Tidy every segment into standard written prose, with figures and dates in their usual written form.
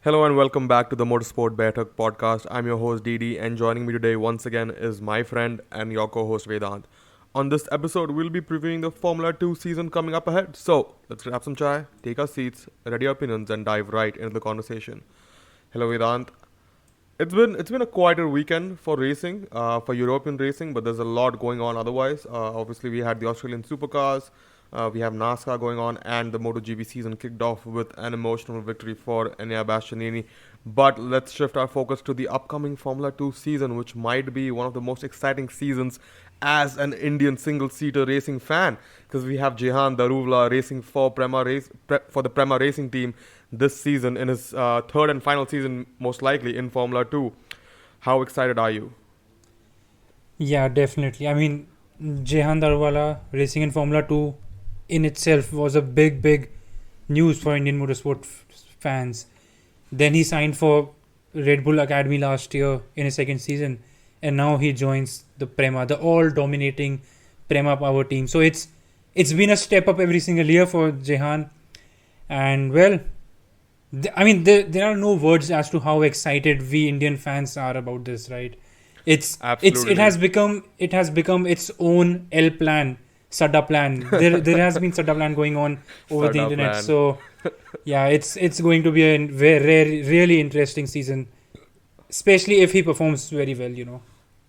Hello and welcome back to the Motorsport Baithak podcast. I'm your host Didi, and joining me today once again is my friend and your co-host Vedant. On this episode, we'll be previewing the Formula 2 season coming up ahead. So, let's grab some chai, take our seats, ready our opinions, and dive right into the conversation. Hello Vedant. It's been a quieter weekend for racing, for European racing, but there's a lot going on otherwise. Obviously, we had the Australian Supercars, we have NASCAR going on, and the MotoGP season kicked off with an emotional victory for Enea Bastianini. But let's shift our focus to the upcoming Formula 2 season, which might be one of the most exciting seasons as an Indian single-seater racing fan, because we have Jehan Daruvala racing for for the Prema Racing team this season in his third and final season, most likely in Formula 2. How excited are you? Yeah, definitely. I mean, Jehan Daruvala racing in Formula 2 in itself was a big news for Indian motorsport fans. Then he signed for Red Bull Academy last year in his second season, and now he joins the Prema, the all-dominating Prema Powerteam. So it's been a step up every single year for Jehan, and well, there are no words as to how excited we Indian fans are about this, right? Absolutely. It has become its own L plan, Sada plan. There has been Sada plan going on over the Sada internet. plan. So yeah, it's going to be a very really interesting season, especially if he performs very well.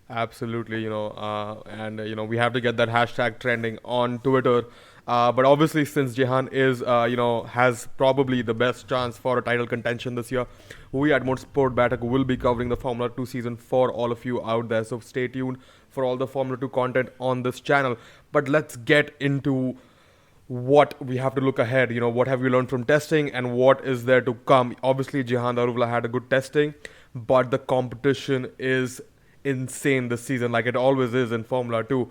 Absolutely, we have to get that hashtag trending on Twitter. But obviously, since Jehan has probably the best chance for a title contention this year, we at Motorsport Baithak will be covering the Formula 2 season for all of you out there. So stay tuned for all the Formula 2 content on this channel. But let's get into what we have to look ahead. What have we learned from testing and what is there to come? Obviously, Jehan Daruvala had a good testing, but the competition is insane this season, like it always is in Formula 2.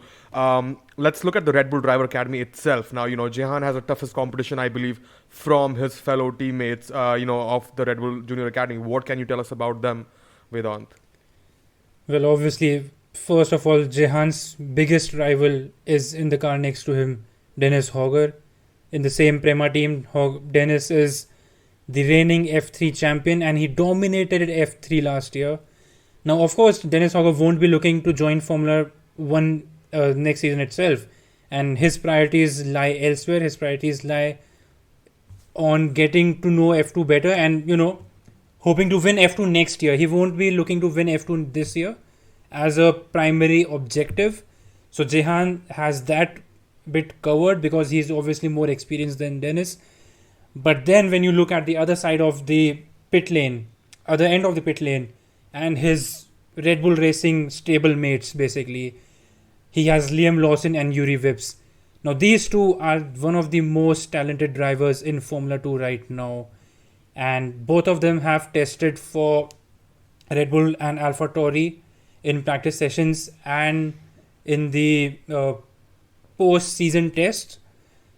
Let's look at the Red Bull Driver Academy itself. Now, Jehan has the toughest competition, I believe, from his fellow teammates, of the Red Bull Junior Academy. What can you tell us about them, Vedant? Well, obviously, first of all, Jehan's biggest rival is in the car next to him, Dennis Hogger. In the same Prema team, Dennis is the reigning F3 champion, and he dominated F3 last year. Now, of course, Dennis Hogger won't be looking to join Formula 1 next season itself. And his priorities lie elsewhere. His priorities lie on getting to know F2 better and, hoping to win F2 next year. He won't be looking to win F2 this year as a primary objective. So, Jehan has that bit covered because he's obviously more experienced than Dennis. But then when you look at the other side of the pit lane, other end of the pit lane, and his Red Bull Racing stable mates, basically, he has Liam Lawson and Yuri Vips. Now, these two are one of the most talented drivers in Formula 2 right now. And both of them have tested for Red Bull and AlphaTauri in practice sessions and in the post-season test.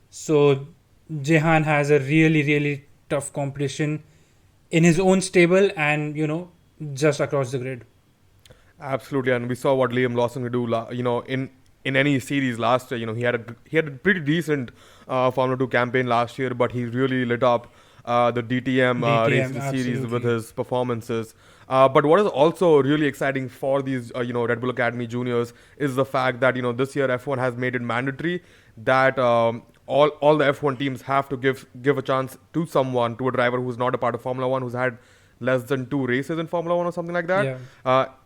So, Jehan has a really tough competition in his own stable and, just across the grid. Absolutely, and we saw what Liam Lawson could do, in any series last year. He had a pretty decent Formula 2 campaign last year, but he really lit up the DTM racing series with his performances. But what is also really exciting for these, Red Bull Academy juniors is the fact that, this year F1 has made it mandatory that all the F1 teams have to give a chance to a driver who's not a part of Formula 1, who's had less than 2 races in Formula 1 or something like that,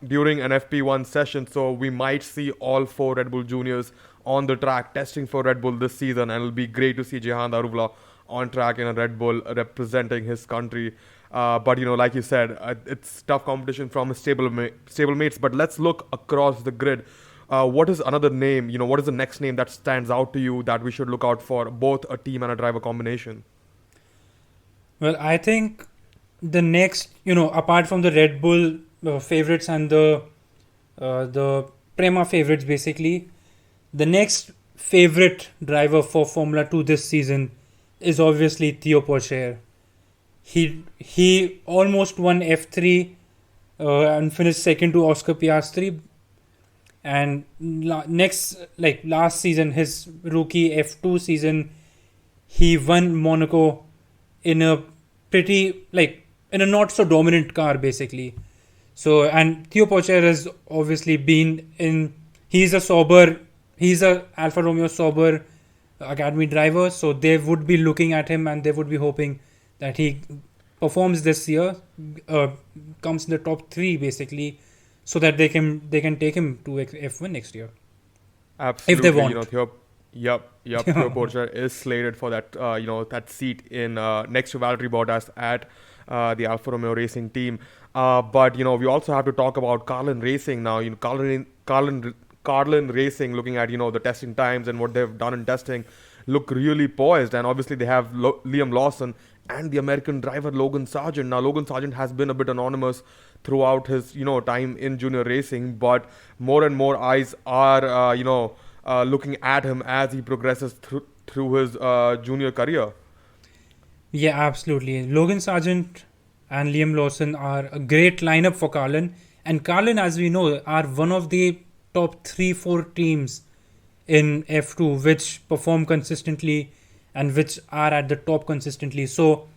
during an FP1 session. So we might see all 4 Red Bull juniors on the track testing for Red Bull this season, and it'll be great to see Jehan Daruvala on track in a Red Bull representing his country. But, like you said, it's tough competition from his stablemates. But let's look across the grid. What is another name, what is the next name that stands out to you that we should look out for, both a team and a driver combination? Well, I think the next, apart from the Red Bull favorites and the Prema favorites, basically, the next favorite driver for Formula 2 this season is obviously Theo Pourchaire. He almost won F3 and finished second to Oscar Piastri. And last season, his rookie F2 season, he won Monaco in a in a not so dominant car basically. So, and Theo Pourchaire has obviously been in. He's a Alfa Romeo Sauber academy driver. So they would be looking at him and they would be hoping that he performs this year, comes in the top 3 basically, so that they can take him to F1 next year. Absolutely, If they want. Theo Pourchaire is slated for that, that seat in next to Valtteri Bottas at the Alfa Romeo Racing team. But we also have to talk about Carlin Racing now. Carlin Racing, looking at the testing times and what they've done in testing, look really poised. And obviously they have Liam Lawson and the American driver Logan Sargent. Now Logan Sargent has been a bit anonymous throughout his time in junior racing, but more and more eyes are looking at him as he progresses through his junior career. Yeah, absolutely. Logan Sargent and Liam Lawson are a great lineup for Carlin. And Carlin, as we know, are one of the top 3-4 teams in F2 which perform consistently and which are at the top consistently. So,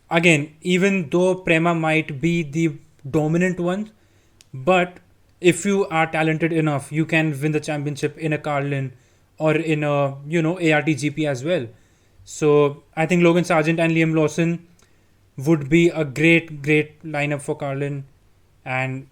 again, even though Prema might be the dominant one, but if you are talented enough, you can win the championship in a Carlin or in a ARTGP as well. So I think Logan Sargent and Liam Lawson would be a great lineup for Carlin, and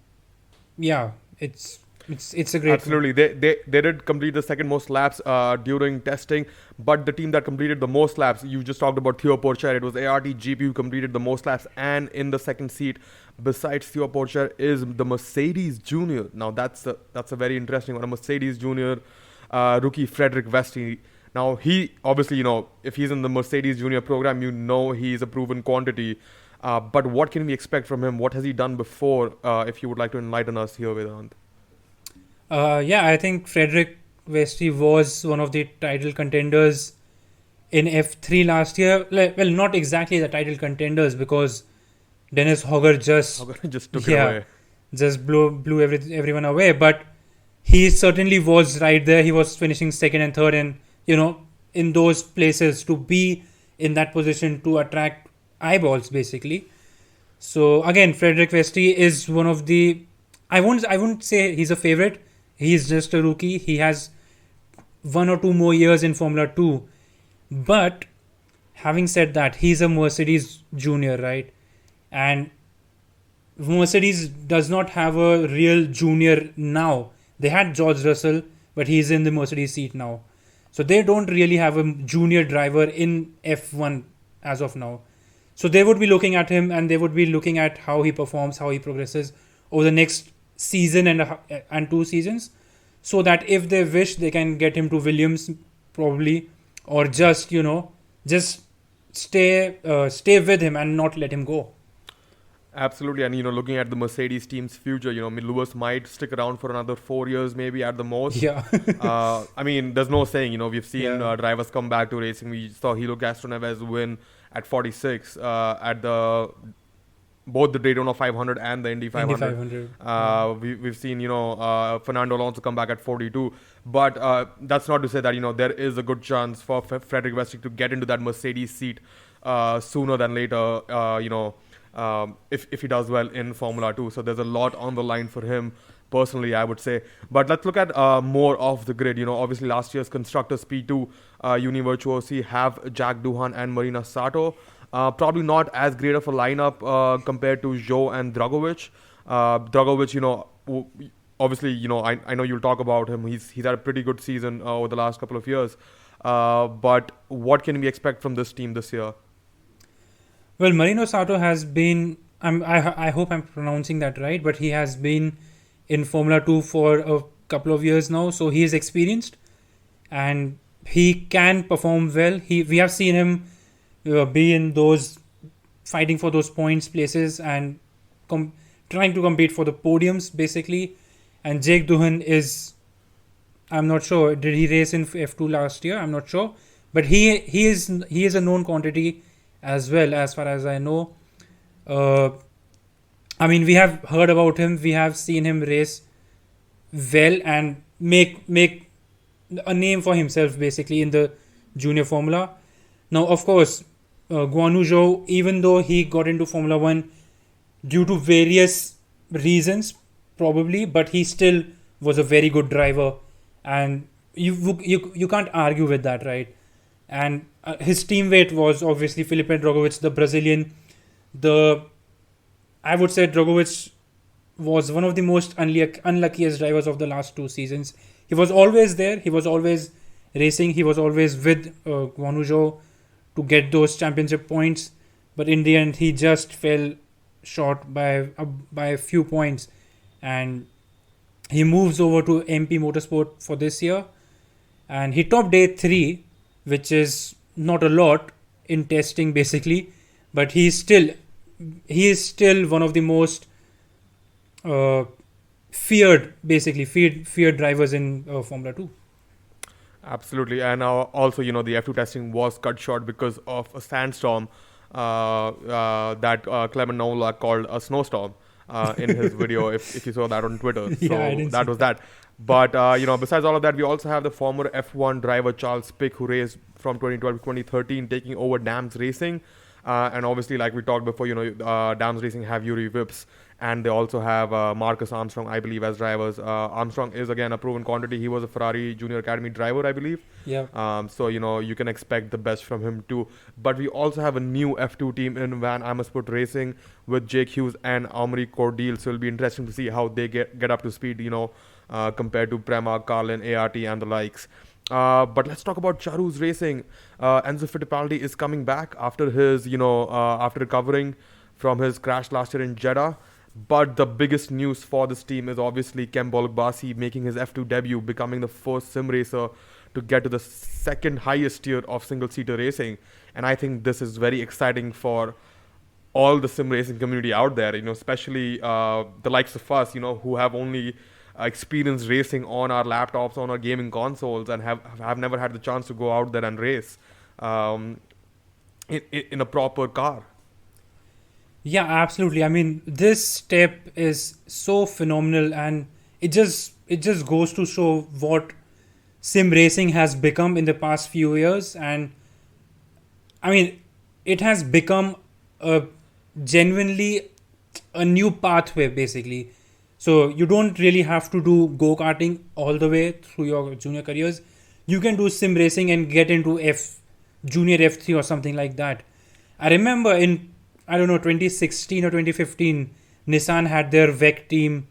yeah, it's a great. Absolutely, they did complete the second most laps during testing, but the team that completed the most laps, you just talked about Theo Pourchaire, it was ARTGP who completed the most laps, and in the second seat besides Theo Pourchaire is the Mercedes Junior. Now that's a very interesting one. A Mercedes Junior rookie, Frederick Westy. Now he obviously, if he's in the Mercedes Junior program, he's a proven quantity. But what can we expect from him? What has he done before? If you would like to enlighten us here, Vedant. I think Frederick Westy was one of the title contenders in F3 last year. Well, not exactly the title contenders, because Dennis Hogger just took it away. Just blew everyone away. But he certainly was right there. He was finishing second and third, and in those places, to be in that position to attract eyeballs basically. So again, Frederick Westy is one of the, I wouldn't say he's a favorite. He's just a rookie. He has 1 or 2 more years in Formula 2. But having said that, he's a Mercedes junior, right? And Mercedes does not have a real junior now. They had George Russell, but he's in the Mercedes seat now. So they don't really have a junior driver in F1 as of now. So they would be looking at him, and they would be looking at how he performs, how he progresses over the next season and 2 seasons, so that if they wish, they can get him to Williams probably, or just stay with him and not let him go. Absolutely, and looking at the Mercedes team's future, Lewis might stick around for another 4 years, maybe at the most. Yeah. I mean, there's no saying. We've seen drivers come back to racing. We saw Hilo Castroneves win at 46 at both the Daytona 500 and the Indy 500. We've seen Fernando Alonso come back at 42, but that's not to say that there is a good chance for Frederick Westy to get into that Mercedes seat sooner than later. If he does well in Formula 2. So there's a lot on the line for him, personally, I would say. But let's look at more of the grid. Obviously last year's Constructors P2 Univirtuosi have Jack Doohan and Marino Sato. Probably not as great of a lineup compared to Zhou and Dragovic. Dragovic, obviously, I know you'll talk about him. He's had a pretty good season over the last couple of years. But what can we expect from this team this year? Well, Marino Sato has been, I hope I'm pronouncing that right, but he has been in Formula 2 for a couple of years now, so he is experienced and he can perform well. We have seen him be in those, fighting for those points places and trying to compete for the podiums basically. And Jake Doohan is, I'm not sure, did he race in F2 last year? I'm not sure, but he is a known quantity as well, as far as I know. I mean, we have heard about him. We have seen him race well and make a name for himself basically in the junior formula. Now, of course, Guan Yu Zhou, even though he got into Formula 1 due to various reasons, probably, but he still was a very good driver, and you can't argue with that, right? And his teammate was obviously Filipe Drogovic, the Brazilian. The I would say Drogovic was one of the most unluckiest drivers of the last 2 seasons. He was always there. He was always racing. He was always with Guanyu to get those championship points. But in the end, he just fell short by a few points, and he moves over to MP Motorsport for this year, and he topped day 3, which is not a lot in testing basically, but he is still one of the most feared drivers in Formula 2. Absolutely, and also, the F2 testing was cut short because of a sandstorm that Clement Nola called a snowstorm in his video, if you saw that on Twitter. So Yeah, I didn't that see was that. But, besides all of that, we also have the former F1 driver Charles Pic, who raced from 2012 to 2013, taking over Dams Racing. And obviously, like we talked before, Dams Racing have Yuri Vips, and they also have Marcus Armstrong, I believe, as drivers. Armstrong is, again, a proven quantity. He was a Ferrari Junior Academy driver, I believe. Yeah. So, you can expect the best from him too. But we also have a new F2 team in Van Amersfoort Racing with Jake Hughes and Amaury Cordeel. So it'll be interesting to see how they get up to speed, compared to Prema, Carlin, ART, and the likes. But let's talk about Charu's Racing. Enzo Fittipaldi is coming back after his, after recovering from his crash last year in Jeddah. But the biggest news for this team is obviously Kem Bolbasi making his F2 debut, becoming the first sim racer to get to the second highest tier of single-seater racing. And I think this is very exciting for all the sim racing community out there, especially the likes of us, who have only experienced racing on our laptops, on our gaming consoles, and have never had the chance to go out there and race in a proper car. Yeah, absolutely. I mean, this step is so phenomenal, and it just goes to show what sim racing has become in the past few years. And I mean, it has become a genuinely a new pathway basically. So you don't really have to do go-karting all the way through your junior careers. You can do sim racing and get into junior F3 or something like that. I remember in, I don't know, 2016 or 2015, Nissan had their VEC team,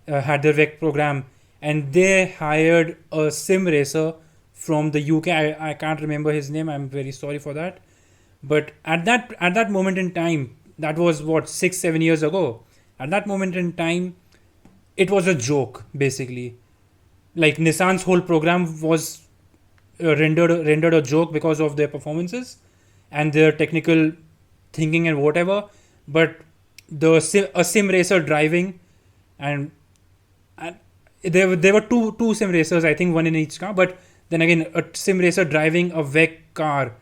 had their VEC program, and they hired a sim racer from the UK. I can't remember his name. I'm very sorry for that. But at that moment in time, that was what, 6-7 years ago. At that moment in time, it was a joke basically. Like Nissan's whole program was rendered a joke because of their performances and their technical thinking and whatever. But a sim racer driving, and there were two sim racers, I think, one in each car. But then again, a sim racer driving a VEC car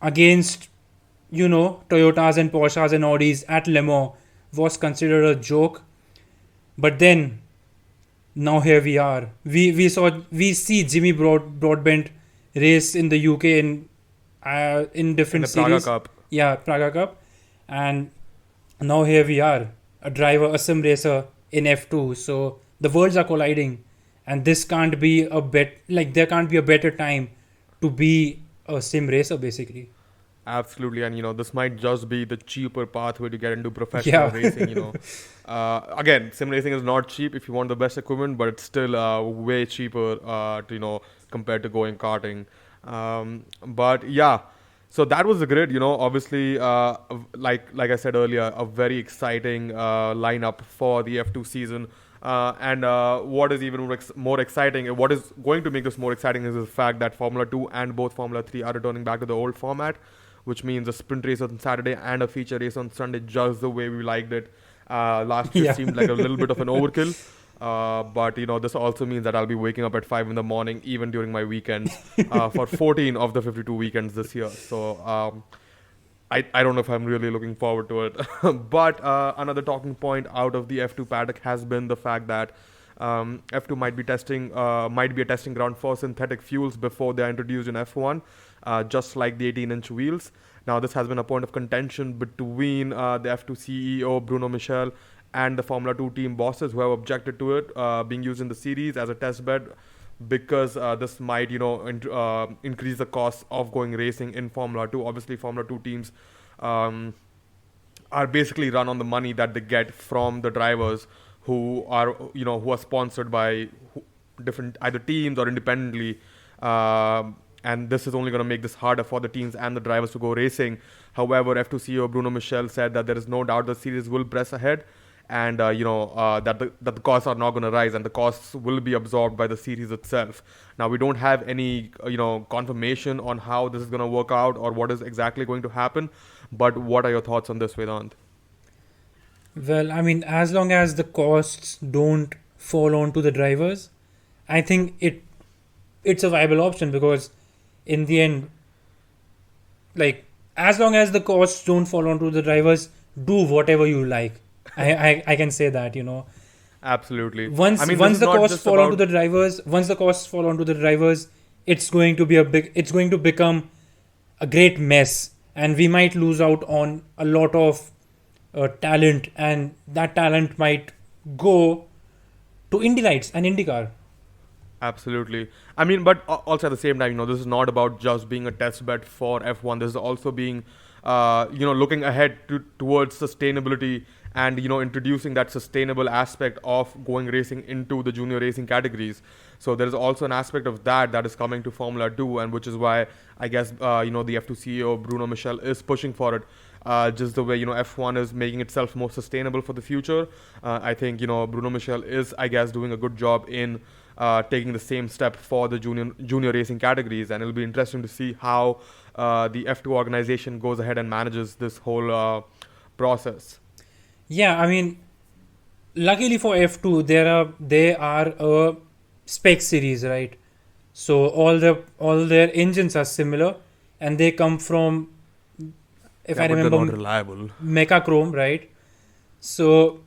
against, Toyotas and Porsches and Audis at Le Mans was considered a joke. But then, now here we are. We see Jimmy Broadbent race in the UK in different the series. Praga Cup. Yeah, Praga Cup. And now here we are, a sim racer in F2. So the worlds are colliding, and this can't be there can't be a better time to be a sim racer basically. Absolutely, and this might just be the cheaper pathway to get into professional racing. Again, sim racing is not cheap if you want the best equipment, but it's still way cheaper to compared to going karting. But yeah, so that was the grid. Obviously, like I said earlier, a very exciting lineup for the F2 season. And what is even more exciting, what is going to make this more exciting, is the fact that Formula 2 and both Formula 3 are returning back to the old format, which means a sprint race on Saturday and a feature race on Sunday, just the way we liked it. Last year seemed like a little bit of an overkill. But this also means that I'll be waking up at 5 in the morning, even during my weekends, for 14 of the 52 weekends this year. So I don't know if I'm really looking forward to it. But another talking point out of the F2 paddock has been the fact that F2 might be a testing ground for synthetic fuels before they are introduced in F1, just like the 18-inch wheels. Now, this has been a point of contention between the F2 CEO Bruno Michel and the Formula 2 team bosses, who have objected to it being used in the series as a test bed, because this might, increase the cost of going racing in Formula 2. Obviously, Formula 2 teams are basically run on the money that they get from the drivers who are sponsored by different either teams or independently. And this is only going to make this harder for the teams and the drivers to go racing. However, F2 CEO Bruno Michel said that there is no doubt the series will press ahead, and that the costs are not going to rise, and the costs will be absorbed by the series itself. Now, we don't have any confirmation on how this is going to work out or what is exactly going to happen. But what are your thoughts on this, Vedant? Well, I mean, as long as the costs don't fall onto the drivers, I think it's a viable option, because in the end, like, as long as the costs don't fall onto the drivers, do whatever you like. I can say that, Absolutely. Once the costs fall onto the drivers, it's going to become a great mess, and we might lose out on a lot of talent, and that talent might go to Indy Lights and IndyCar. Absolutely. I mean, but also at the same time, this is not about just being a test bed for F1. This is also being, looking ahead towards sustainability and, introducing that sustainable aspect of going racing into the junior racing categories. So there is also an aspect of that is coming to Formula 2, and which is why I guess, the F2 CEO Bruno Michel is pushing for it. Just the way, F1 is making itself more sustainable for the future. I think, Bruno Michel is, I guess, doing a good job in taking the same step for the junior racing categories, and it'll be interesting to see how the F2 organization goes ahead and manages this whole process. Yeah, I mean, luckily for F2, they are a spec series, right? So all their engines are similar, and they come from, if I remember, not reliable. Mechachrome, right? So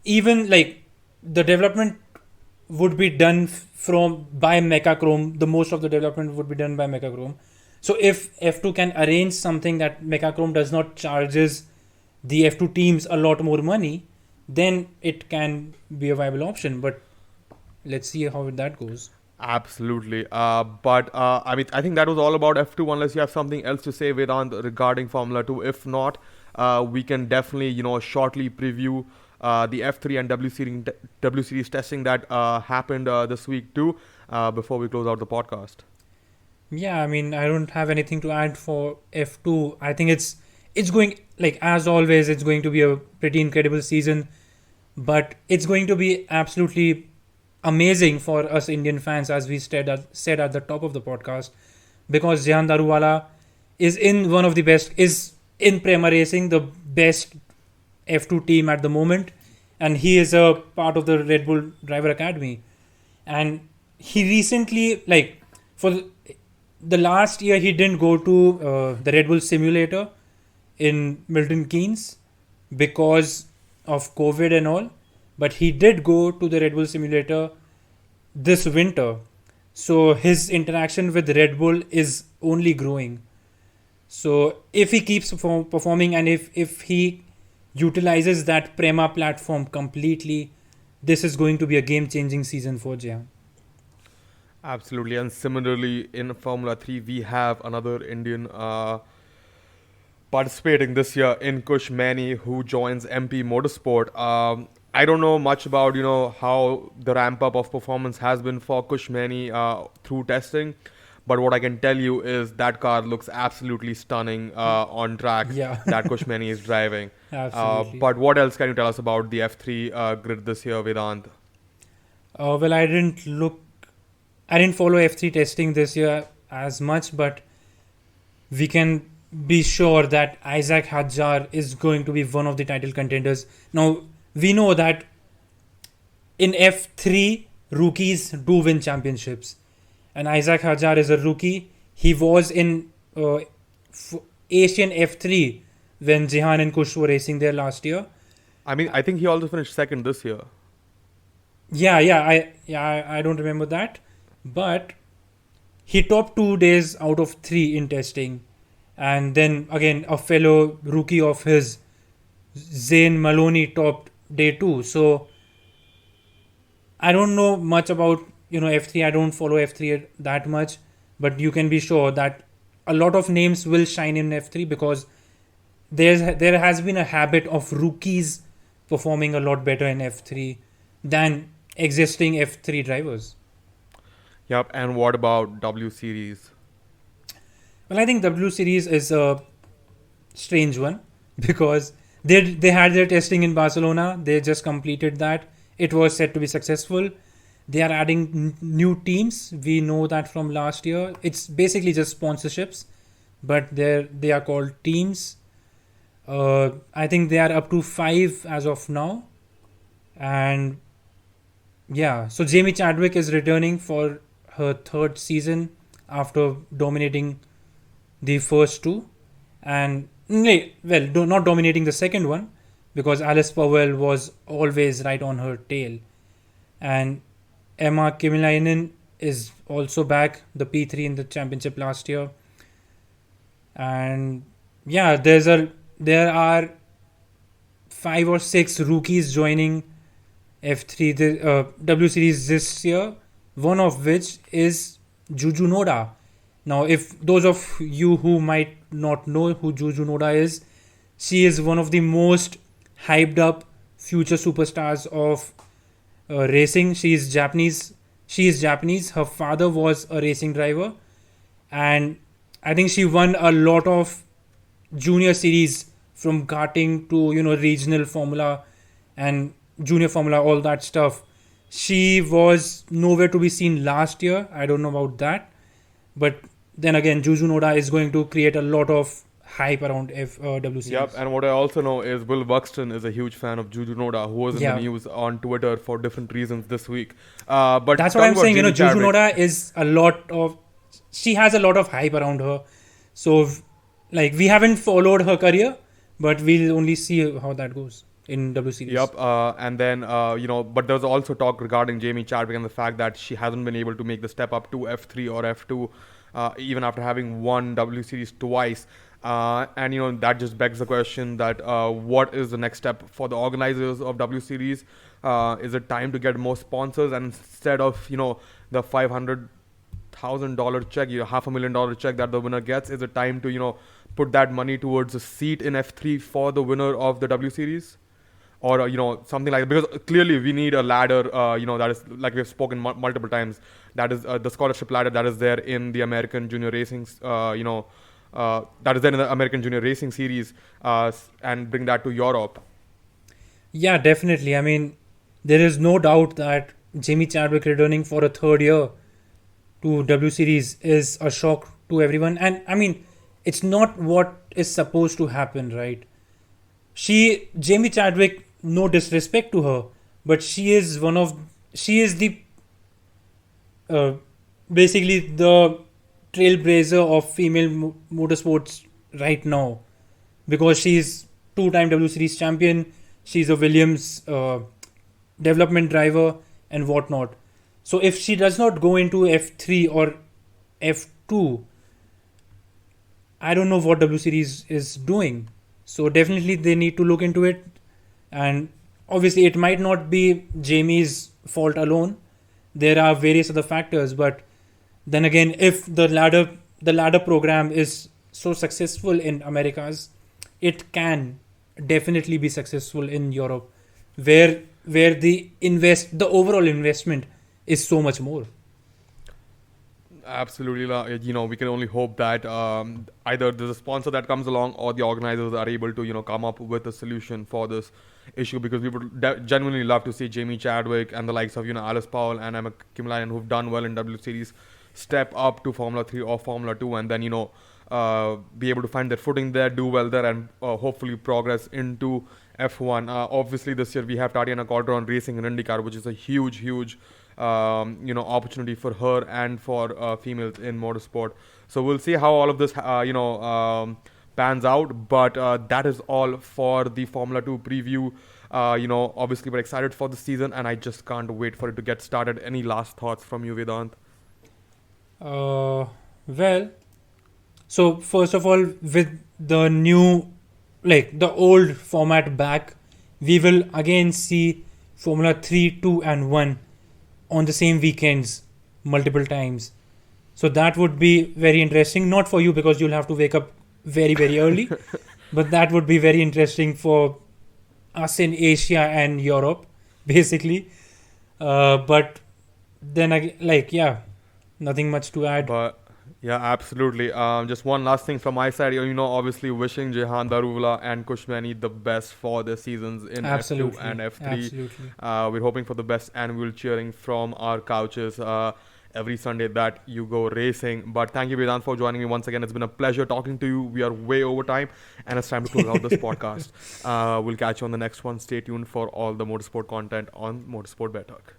even like the development would be done by Mechachrome. The most of the development would be done by Mechachrome. So if F2 can arrange something that Mechachrome does not charges the F2 teams a lot more money, then it can be a viable option. But let's see how that goes. Absolutely. But I mean, I think that was all about F2, unless you have something else to say, Vedant, regarding Formula 2. If not, we can definitely, shortly preview the F3 and W Series testing that happened this week too, before we close out the podcast. Yeah, I mean, I don't have anything to add for F2. I think it's going, like, as always, it's going to be a pretty incredible season, but it's going to be absolutely amazing for us Indian fans, as we said at the top of the podcast, because Jehan Daruvala is in Prema Racing, the best F2 team at the moment, and he is a part of the Red Bull Driver Academy. And he recently, like, for the last year, he didn't go to the Red Bull simulator in Milton Keynes because of COVID and all, but he did go to the Red Bull simulator this winter. So his interaction with Red Bull is only growing. So if he keeps performing, and if he utilizes that Prema platform completely, this is going to be a game-changing season for Jehan. Absolutely. And similarly, in Formula 3, we have another Indian participating this year in Kush Mani, who joins MP Motorsport. I don't know much about, how the ramp up of performance has been for Kush Mani through testing. But what I can tell you is that car looks absolutely stunning on track. Yeah. That Kush Mani is driving. Absolutely. But what else can you tell us about the F3 grid this year, Vedant? Well, I didn't follow F3 testing this year as much, but we can be sure that Isaac Hadjar is going to be one of the title contenders. Now, we know that in F3, rookies do win championships. And Isaac Hadjar is a rookie. He was in Asian F3 when Jehan and Kush were racing there last year. I mean, I think he also finished second this year. I don't remember that. But he topped 2 days out of 3 in testing. And then again, a fellow rookie of his, Zane Maloney, topped day 2. So I don't know much about F3. I don't follow F3 that much, but you can be sure that a lot of names will shine in F3 because there has been a habit of rookies performing a lot better in F3 than existing F3 drivers. Yep. And what about W Series? Well, I think W Series is a strange one because they had their testing in Barcelona. They just completed that. It was said to be successful. They are adding new teams. We know that from last year. It's basically just sponsorships, but they are called teams. I think they are up to 5 as of now. And yeah, so Jamie Chadwick is returning for her 3rd season after dominating the first 2. And not dominating the second one because Alice Powell was always right on her tail. And Emma Kimiläinen is also back, the P3 in the championship last year. And yeah, there are 5 or 6 rookies joining F3 W Series this year, one of which is Jujunoda. Now, if those of you who might not know who Jujunoda is, she is one of the most hyped up future superstars of racing. She is Japanese. Her father was a racing driver, and I think she won a lot of junior series from karting to regional formula and junior formula, all that stuff. She was nowhere to be seen last year. I don't know about that, but then again, Jujunoda is going to create a lot of hype around W Series. Yep, and what I also know is Will Buxton is a huge fan of Jujunoda, who was in the news on Twitter for different reasons this week. But that's what I'm saying. Jujunoda is she has a lot of hype around her. So, we haven't followed her career, but we'll only see how that goes in W Series. Yep, and then, but there's also talk regarding Jamie Chadwick and the fact that she hasn't been able to make the step up to F3 or F2, even after having won W Series twice. And that just begs the question that what is the next step for the organizers of W Series? Is it time to get more sponsors, and instead of the $500,000 check, $500,000 check that the winner gets, is it time to put that money towards a seat in F3 for the winner of the W Series? Or something like that, because clearly we need a ladder, that is, like we've spoken multiple times, that is the scholarship ladder that is there in the American Junior Racing, that is there in the American Junior Racing Series, and bring that to Europe. Yeah, definitely. I mean, there is no doubt that Jamie Chadwick returning for a 3rd year to W Series is a shock to everyone. And I mean, it's not what is supposed to happen, right? Jamie Chadwick, no disrespect to her, but she is the basically the trailblazer of female motorsports right now, because she's 2-time W Series champion. She's a Williams development driver and whatnot. So if she does not go into F3 or F2, I don't know what W Series is doing. So definitely they need to look into it. And obviously it might not be Jamie's fault alone. There are various other factors, but then again, if the ladder program is so successful in Americas, it can definitely be successful in Europe, where the overall investment is so much more. Absolutely, we can only hope that either there's a sponsor that comes along, or the organizers are able to come up with a solution for this issue, because we would genuinely love to see Jamie Chadwick and the likes of Alice Powell and Emma Kimiläinen, who've done well in W Series, step up to Formula 3 or Formula 2, and then be able to find their footing there, do well there, and hopefully progress into F1. Obviously this year we have Tatiana Calderon racing in IndyCar, which is a huge opportunity for her and for females in motorsport. So we'll see how all of this pans out, but that is all for the Formula 2 preview. Obviously we're excited for the season, and I just can't wait for it to get started. Any last thoughts from you, Vedant? Well, So first of all, with the new, like the old format back, we will again see Formula 3, 2 and 1 on the same weekends multiple times. So that would be very interesting. Not for you because you'll have to wake up very, very early. But that would be very interesting for us in Asia and Europe, basically. But then, nothing much to add. But yeah, absolutely. Just one last thing from my side. Obviously wishing Jehan Daruvala and Kushmani the best for their seasons in Absolutely. F2 and F3. Absolutely. We're hoping for the best, and we'll cheering from our couches every Sunday that you go racing. But thank you, Vedant, for joining me once again. It's been a pleasure talking to you. We are way over time, and it's time to close out this podcast. We'll catch you on the next one. Stay tuned for all the motorsport content on Motorsport Baithak.